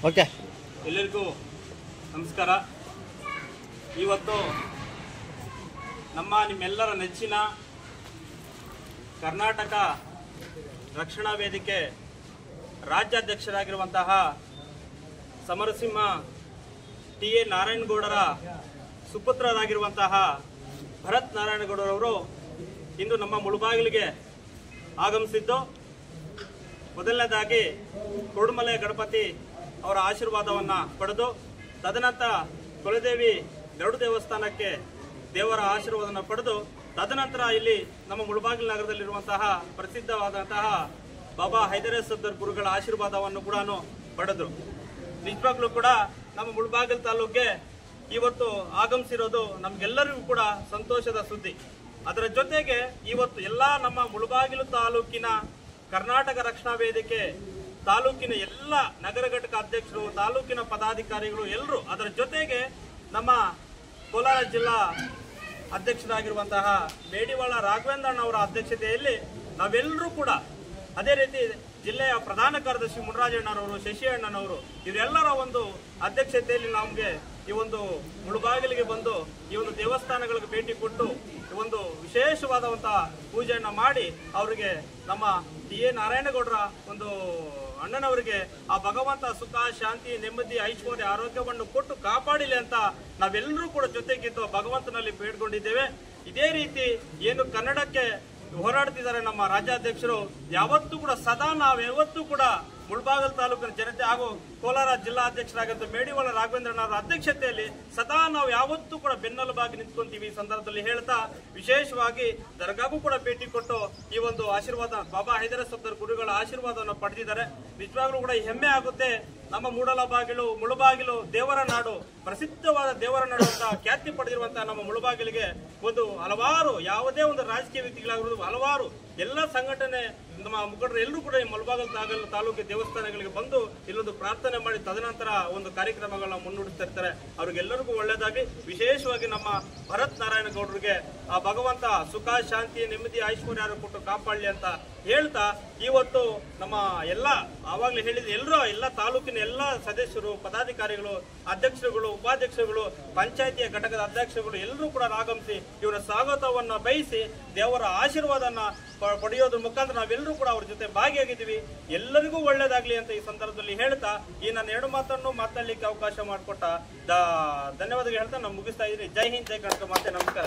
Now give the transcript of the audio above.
Okay, ಎಲ್ಲರಿಗೂ ನಮಸ್ಕಾರ. ಇವತ್ತು ನಿಮ್ಮೆಲ್ಲರ ನೆಚ್ಚಿನ ಕರ್ನಾಟಕ ರಕ್ಷಣಾ ವೇದಿಕೆ ರಾಜ್ಯಾಧ್ಯಕ್ಷರಾಗಿರುವಂತಹ ಸಮರಸಿಂಹ ಟಿ.ಎ. ನಾರಾಯಣಗೌಡರ ಸುಪುತ್ರರಾಗಿರುವಂತಹ ಭರತ್ ನಾರಾಯಣಗೌಡರವರು ಇಂದು ನಮ್ಮ ಮುಳುಬಾಗಿಲಿಗೆ ಆಗಮಿಸಿದ್ದು, ಮೊದಲನೇದಾಗಿ ಕೊಡುಮಲೆ ಗಣಪತಿ ಅವರ ಆಶೀರ್ವಾದವನ್ನು ಪಡೆದು, ತದನಂತರ ಕುಲದೇವಿ ಗರುಡ ದೇವಸ್ಥಾನಕ್ಕೆ ದೇವರ ಆಶೀರ್ವಾದವನ್ನು ಪಡೆದು, ತದನಂತರ ಇಲ್ಲಿ ನಮ್ಮ ಮುಳುಬಾಗಿಲು ನಗರದಲ್ಲಿರುವಂತಹ ಪ್ರಸಿದ್ಧವಾದಂತಹ ಬಾಬಾ ಹೈದರೇ ಸಫ್ದರ್ ಗುರುಗಳ ಆಶೀರ್ವಾದವನ್ನು ಕೂಡ ಪಡೆದರು. ನಿಜವಾಗ್ಲೂ ಕೂಡ ನಮ್ಮ ಮುಳುಬಾಗಿಲು ತಾಲೂಕಿಗೆ ಇವತ್ತು ಆಗಮಿಸಿರೋದು ನಮಗೆಲ್ಲರಿಗೂ ಕೂಡ ಸಂತೋಷದ ಸುದ್ದಿ. ಅದರ ಜೊತೆಗೆ ಇವತ್ತು ಎಲ್ಲ ನಮ್ಮ ಮುಳುಬಾಗಿಲು ತಾಲೂಕಿನ ಕರ್ನಾಟಕ ರಕ್ಷಣಾ ವೇದಿಕೆ ತಾಲೂಕಿನ ಎಲ್ಲ ನಗರ ಘಟಕ ಅಧ್ಯಕ್ಷರು, ತಾಲೂಕಿನ ಪದಾಧಿಕಾರಿಗಳು ಎಲ್ಲರೂ, ಅದರ ಜೊತೆಗೆ ನಮ್ಮ ಕೋಲಾರ ಜಿಲ್ಲಾ ಅಧ್ಯಕ್ಷರಾಗಿರುವಂತಹ ಮೇಡಿವಾಳ ರಾಘವೇಂದ್ರಣ್ಣವರ ಅಧ್ಯಕ್ಷತೆಯಲ್ಲಿ ನಾವೆಲ್ಲರೂ ಕೂಡ, ಅದೇ ರೀತಿ ಜಿಲ್ಲೆಯ ಪ್ರಧಾನ ಕಾರ್ಯದರ್ಶಿ ಮುನರಾಜಣ್ಣನವರು, ಶಶಿ ಅಣ್ಣನವರು, ಇವರೆಲ್ಲರ ಒಂದು ಅಧ್ಯಕ್ಷತೆಯಲ್ಲಿ ನಮಗೆ ಈ ಒಂದು ಮುಳುಬಾಗಿಲಿಗೆ ಬಂದು ಈ ಒಂದು ದೇವಸ್ಥಾನಗಳಿಗೆ ಭೇಟಿ ಕೊಟ್ಟು ಈ ಒಂದು ವಿಶೇಷವಾದಂತಹ ಪೂಜೆಯನ್ನು ಮಾಡಿ ಅವರಿಗೆ ನಮ್ಮ ಟಿ.ಎ. ನಾರಾಯಣಗೌಡರ ಒಂದು ಅಣ್ಣನವರಿಗೆ ಆ ಭಗವಂತ ಸುಖ, ಶಾಂತಿ, ನೆಮ್ಮದಿ, ಐಶ್ವರ್ಯ, ಆರೋಗ್ಯವನ್ನು ಕೊಟ್ಟು ಕಾಪಾಡಿಲಿ ಅಂತ ನಾವೆಲ್ಲರೂ ಕೂಡ ಜೊತೆಗಿದ್ದು ಭಗವಂತನಲ್ಲಿ ಬೇಡ್ಕೊಂಡಿದ್ದೇವೆ. ಇದೇ ರೀತಿ ಏನು ಕನ್ನಡಕ್ಕೆ ಹೋರಾಡ್ತಿದ್ದಾರೆ ನಮ್ಮ ರಾಜ್ಯಾಧ್ಯಕ್ಷರು, ಯಾವತ್ತೂ ಕೂಡ ಸದಾ ನಾವ್ಯಾವತ್ತೂ ಕೂಡ ಮುಳಬಾಗಿಲು ತಾಲೂಕಿನ ಜನತೆ ಹಾಗೂ ಕೋಲಾರ ಜಿಲ್ಲಾ ಅಧ್ಯಕ್ಷರಾಗಿದ್ದ ಮೇಡಿವಾಳ ರಾಘವೇಂದ್ರಣ್ಣವರ ಅಧ್ಯಕ್ಷತೆಯಲ್ಲಿ ಸದಾ ನಾವು ಯಾವತ್ತೂ ಕೂಡ ಬೆನ್ನೆಲುಬಾಗಿ ನಿಂತ್ಕೊಂತೀವಿ. ಈ ಸಂದರ್ಭದಲ್ಲಿ ಹೇಳ್ತಾ, ವಿಶೇಷವಾಗಿ ದರ್ಗಾಗೂ ಕೂಡ ಭೇಟಿ ಕೊಟ್ಟು ಈ ಒಂದು ಆಶೀರ್ವಾದ ಬಾಬಾ ಹೈದರೇ ಸಫ್ದರ್ ಗುರುಗಳ ಆಶೀರ್ವಾದವನ್ನು ಪಡೆದಿದ್ದಾರೆ. ನಿಜವಾಗ್ಲೂ ಕೂಡ ಹೆಮ್ಮೆ ಆಗುತ್ತೆ. ನಮ್ಮ ಮುಳುಬಾಗಿಲು ದೇವರ ನಾಡು, ಪ್ರಸಿದ್ಧವಾದ ದೇವರ ನಾಡು ಅಂತ ಖ್ಯಾತಿ ಪಡೆದಿರುವಂತಹ ನಮ್ಮ ಮುಳುಬಾಗಿಲಿಗೆ ಒಂದು ಹಲವಾರು, ಯಾವುದೇ ಒಂದು ರಾಜಕೀಯ ವ್ಯಕ್ತಿಗಳಾಗಿರೋದು, ಹಲವಾರು ಎಲ್ಲ ಸಂಘಟನೆ ನಮ್ಮ ಮುಖಂಡರು ಎಲ್ಲರೂ ಕೂಡ ಈ ಮುಳಬಾಗಿಲು ತಾಲೂಕು ದೇವಸ್ಥಾನಗಳಿಗೆ ಬಂದು ಇಲ್ಲೊಂದು ಪ್ರಾರ್ಥನೆ ಮಾಡಿ ತದನಂತರ ಒಂದು ಕಾರ್ಯಕ್ರಮಗಳನ್ನ ಮುನ್ನಡೆಸ್ತಾ ಇರ್ತಾರೆ. ಅವ್ರಿಗೆಲ್ಲರಿಗೂ ಒಳ್ಳೆಯದಾಗಿ, ವಿಶೇಷವಾಗಿ ನಮ್ಮ ಭರತ್ ನಾರಾಯಣಗೌಡರಿಗೆ ಆ ಭಗವಂತ ಸುಖ, ಶಾಂತಿ, ನೆಮ್ಮದಿ, ಐಶ್ವರ್ಯ ಕೊಟ್ಟು ಕಾಪಾಡಲಿ ಅಂತ ಹೇಳ್ತಾ, ಇವತ್ತು ನಮ್ಮ ಎಲ್ಲ ಆವಾಗಲೇ ಹೇಳಿದ ಎಲ್ಲ ತಾಲೂಕಿನ ಎಲ್ಲ ಸದಸ್ಯರು, ಪದಾಧಿಕಾರಿಗಳು, ಅಧ್ಯಕ್ಷರುಗಳು, ಉಪಾಧ್ಯಕ್ಷರುಗಳು, ಪಂಚಾಯಿತಿಯ ಘಟಕದ ಅಧ್ಯಕ್ಷರುಗಳು ಎಲ್ಲರೂ ಕೂಡ ಆಗಮಿಸಿ ಇವರ ಸ್ವಾಗತವನ್ನ ಬಯಸಿ ದೇವರ ಆಶೀರ್ವಾದನ ಪಡೆಯೋದ್ರ ಮುಖಾಂತರ ನಾವೆಲ್ಲರೂ ಕೂಡ ಅವ್ರ ಜೊತೆ ಭಾಗಿಯಾಗಿದ್ದೀವಿ. ಎಲ್ಲರಿಗೂ ಒಳ್ಳೇದಾಗ್ಲಿ ಅಂತ ಈ ಸಂದರ್ಭದಲ್ಲಿ ಹೇಳ್ತಾ ಈ ನನ್ನ 2 ಮಾತನ್ನು ಮಾತಾಡ್ಲಿಕ್ಕೆ ಅವಕಾಶ ಮಾಡಿಕೊಟ್ಟ ಧನ್ಯವಾದಗಳು ಹೇಳ್ತಾ ನಾನು ಮುಗಿಸ್ತಾ ಇದ್ದೀನಿ. ಜೈ ಹಿಂದ್, ಜೈ ಕರ್ನಾಟಕ ಮಾತೆ, ನಮಸ್ಕಾರ.